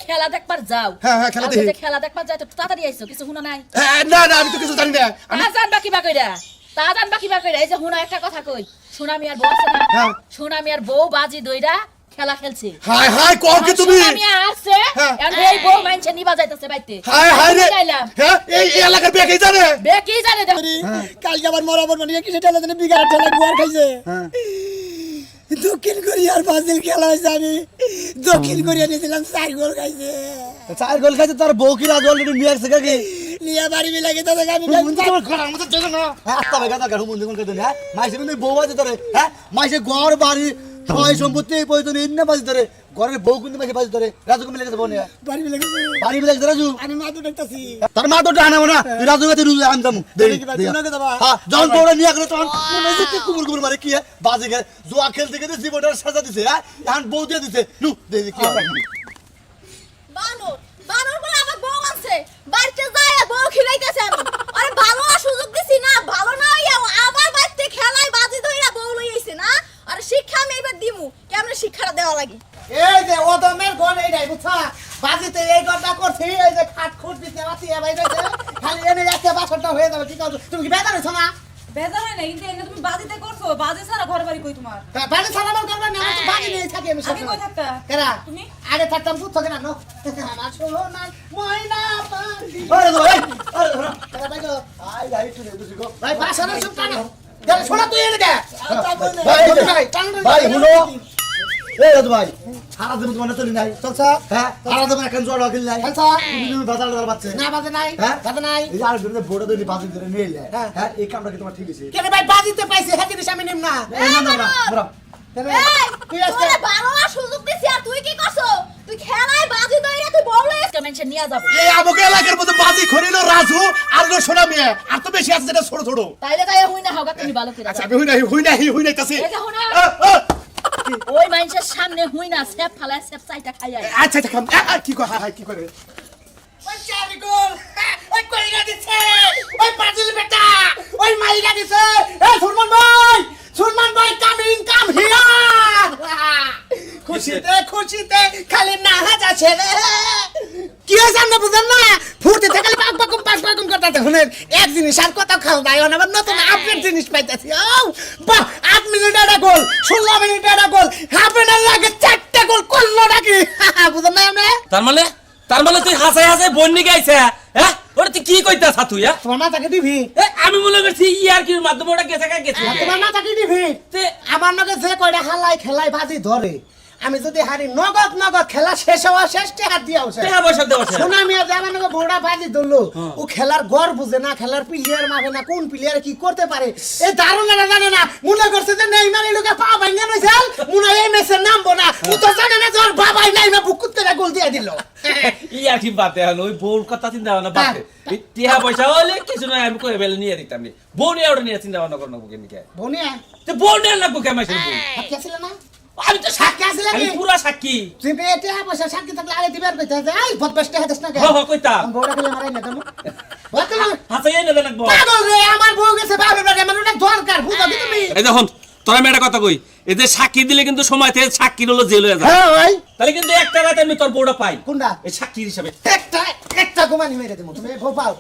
খেলা দেখবার যাও হ্যাঁ খেলা দেখি খেলা দেখবার যাই তো তাড়াতাড়ি আইছো কিছু শুনা নাই না আমি তো কিছু জানি না তা জানবা কিবা কইরা এই যে হুনা একটা কথা কই সোনামি আর বউ আছে না সোনামি আর বউ বাজি দইরা খেলা খেলছে হাই কও কি তুমি সোনামি আছে আর এই বউ মানছে নিবা যাইতাছে বাইতে হাই রে এই এলাকার বেকেই জানে দেখো কালকে আবার মরাবর মানে কি সেটা জানে বিগার ঠেলা গুয়ার খাইছে দক্ষিণ কোরিয়ার ব্রাজিল খেলা হয়েছে আমি দক্ষিণ কোরিয়া নিয়েছিলাম 4 গোল খাইছে 4 গোল খাইছে তোর বউ কি রাজ অলরেডি নিয়ে আসছে কি নিয়ে বাড়ি লাগে তো আমি তোমার ঘর আমাদের জায়গা না আস্তা ভাই গাদা গাড়ু মন্দির কোন কইতো হ্যাঁ মাইসে কিন্তু বউ আছে তোরে হ্যাঁ মাইসে ঘর বাড়ি সয় সম্পত্তি পয়তো ইন্না বাজি তোরে ঘরের বউ কিন্তু মাইসে বাজি তোরে রাজু কমে লেগেছে বোন বাড়ি লেগেছে রাজু আমি মা তো দেখতাছি তোর মা তো জানা না রাজু কাছে রুজু আনতাম হ্যাঁ যখন তোরা নিয়ে গেল তখন মনে হচ্ছে কি কুমুর মারে কি বাজি গে জুয়া খেলতে গেছে জীবনটা সাজা দিছে হ্যাঁ এখন বউ দিয়ে দিছে নু দেখি কি হবে বানর বলে আমার বউ আছে বাড়িতে যায় বউ খিলাইতেছে আমি আরে ভালো সুযোগ দিছি না ভালো না হইয়া আবার বাড়িতে খেলায় বাজি ধইরা বউ লই আইছে না আরে শিক্ষা আমি এবার দিমু কেমনে শিক্ষাটা দেওয়া লাগি এই যে ওদমের গন এইটাই বুঝছা বাজিতে এই গডটা করছি এই যে খাট খুট দিতে আছি ভাই যাইছে খালি এনে একটা বাসনটা হয়ে যাবে ঠিক আছে তুমি কি বেজার হইছো না বেজার হয় না কিন্তু এনে তুমি বাজিতে করছো বাজি ছাড়া ঘর বাড়ি কই তোমার বাড়ি সারাবার করবে না আমি তো বাড়ি নিয়ে থাকি আমি আগে কই থাকতা কেরা তুমি আগে থাকতাম বুঝছ কেন নো আমার সোনা ময়না পাখি আরে ভাই কেরা ভাই গো আই একটু দেখছি গো ভাই বাসনের সুপটা না দেখ শোনা তুই এনে দে ভাই হুনো এই রাজু ভাই সারা দিন তোমার চলি নাই চলছা হ্যাঁ সারা দিন এখন জোড়া খেল নাই চলছা তুমি বাজার দার বাচ্চা না বাজে নাই হ্যাঁ বাজে নাই এই আর দিনে বড় দিনে বাজি ধরে নিয়ে এলে হ্যাঁ এই কামটা কি তোমার ঠিক আছে কেন ভাই বাজিতে পাইছে হ্যাঁ জিনিস আমি নিম না তুই তোরে ভালো সুযোগ দিছি আর তুই কি করছো তুই খেলায় বাজি ধইরা তুই বউ লই আজকে মেনশন নিয়া যাব এই আমাকে এলাকার মধ্যে বাজি খরিলো রাজু আর লো সোনা মিয়া আর তো বেশি আছে যেটা ছোট ছোট তাইলে তাই হই না হোগা তুমি ভালো করে আচ্ছা আমি হুই নাই তাছি এই যে হুনা ওই মানুষের সামনে হুই না সেপ ফালায় সেপ চাইটা খাইয়া আচ্ছা খাম কি কয় হাই কি করে ওই চারি গোল ওই কইরা দিছে ওই পাজিল বেটা ওই মাইরা দিছে এই সুরমান ভাই কাম হিয়ার খুশিতে খালি না হাজাছে রে কি হইছে না বুঝেন না ফুর্তিতে খালি পাক করতেছে শুনেন এক জিনিস আর কথা খাও ভাই আবার নতুন আপডেট জিনিস পাইতাছি ও বাহ 8 মিনিটে একটা গোল 16 মিনিটে একটা গোল হাফ এন আওয়ার লাগে 4টা গোল করলো নাকি বুঝেন না আমরা তার মানে তুই হাসাই বন্নি গাইছে হ্যাঁ ওটা তুই কি কইতাছ তুই হ্যাঁ তোমার মাথাকে দিবি আমি মনে করছি ইয়ার কি মাধ্যমে ওটা গেছে তোমার মাথাকে দিবি আমার নাকি যে কয়টা খেলাই বাজি ধরে আমি যদি হারি নগদ খেলা শেষ হওয়া শেষ হাত দিয়া হচ্ছে শোনা মিয়া যে আমার নাকি বড়া বাজি ধরলো ও খেলার গড় বুঝে না খেলার প্লেয়ার মাপে না কোন প্লেয়ার কি করতে পারে এই দারুণরা জানে না মনে করছে যে নেইমার এই লোকে পা ভাঙা নইছাল মনে এই ম্যাচে নামবো না ও তো জানে না যে ওর বাবাই নেইমার বুকুত করে গোল দিয়ে দিল ইয়ার কি বাতে হলো ওই বউর কথা চিন্তা ভাবনা বাতে টিয়া পয়সা হলে কিছু না আমি কই বেলে নিয়ে দিতাম নি বউ নিয়ে ওটা নিয়ে চিন্তা ভাবনা করব কেন কে বনিয়া তো বউ নিয়ে লাগবো কেমন ছিল বউ সাক্ষী ছিল না আমি তো সাক্ষী আছে আমি নাকি পুরা সাক্ষী তুমি এটা পয়সা সাক্ষী থাকলে আগে দিবার কইতা যে এই বদমাশটা হাতেস না কে কইতা বউরা খেলে মারাই না তুমি বলতে হাসাই না লাগবো পাগল রে আমার বউ গেছে বাবার বাড়ি আমার ওটা দরকার বুঝো কি তুমি এই দেখুন তোরা মেয়েটা কথা কই এদের সাক্ষী দিলে কিন্তু সময় থেকে সাক্ষী হলো জেল হয়ে যায় হ্যাঁ ভাই তাহলে কিন্তু একটা রাতে আমি তোর বউটা পাই কোনটা এই সাক্ষীর হিসাবে একটা ঘুমানি মেরে দেবো তুমি বউ পাও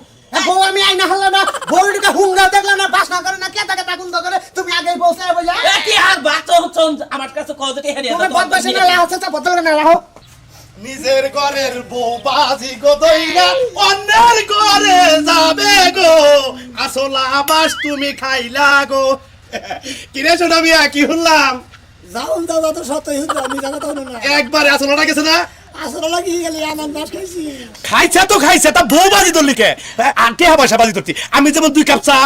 বউ আমি আইনা হলো না বউটাকে হুঙ্গা দেখলাম না বাসনা করে না কেটা কেটা গুন্দ করে তুমি আগে বসে বইলা কি আর বাতো হচ্ছে আমার কাছে কত টাকা হারিয়ে তুমি বদমাশি না লাও হচ্ছে বদল না লাও নিজের ঘরের বউ বাজি গো দইরা অন্যের ঘরে যাবে গো আসলা মাস তুমি খাইলা গো কিরে সোনা মিয়া কি হলাম যাও দাদা তো সতই হচ্ছে আমি জানা তো না একবারে আসলাটা গেছে না আসলে লাগি গেলি আনন্দ মাস খাইছি খাইছে তা বউ বাজি ধরলি কে আন্টি পয়সা বাজি ধরতি আমি যেমন 2 কাপ চা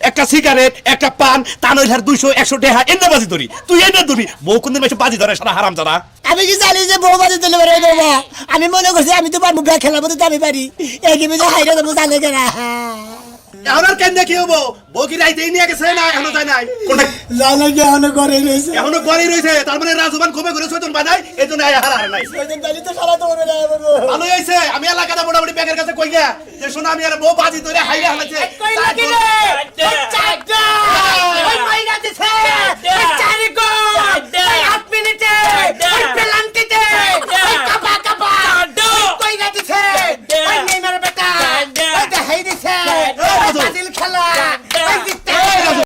একটা সিগারেট একটা পান তা নইলে 200 100 টাকা এনে বাজি ধরি তুই এনে ধরি বউ কোনদিন মাসে বাজি ধরে সারা হারাম জানা আমি কি জানি যে বউ বাজি দিলে পারে বাবা আমি মনে করছি আমি তো পারবো ব্যাগ খেলাবো তো আমি পারি এই কি বুঝে হাইরে দেবো জানে কেনা এখন আর কেন কি হবো বউ কি রাইতেই নিয়ে গেছে না এখনো যায় নাই কোনটা জানে কি এখনো করে রয়েছে এখনো ঘরেই রয়েছে তার মানে রাজবান কমে করে সৈতন বানাই এই জন্য হারা নাই ওইদিন জানি তো সারা তো ওরে না ভালো হয়েছে আমি এলাকাটা মোটামুটি ব্যাগের কাছে কই গিয়া যে শোনা আমি আর বউ বাজি ধরে হাইরে হালাছে কই লাগি রে চারটা ওই মাইরা দিছে চার গোল 8 মিনিটে ওই পেনাল্টিতে ওই কাপা দেড়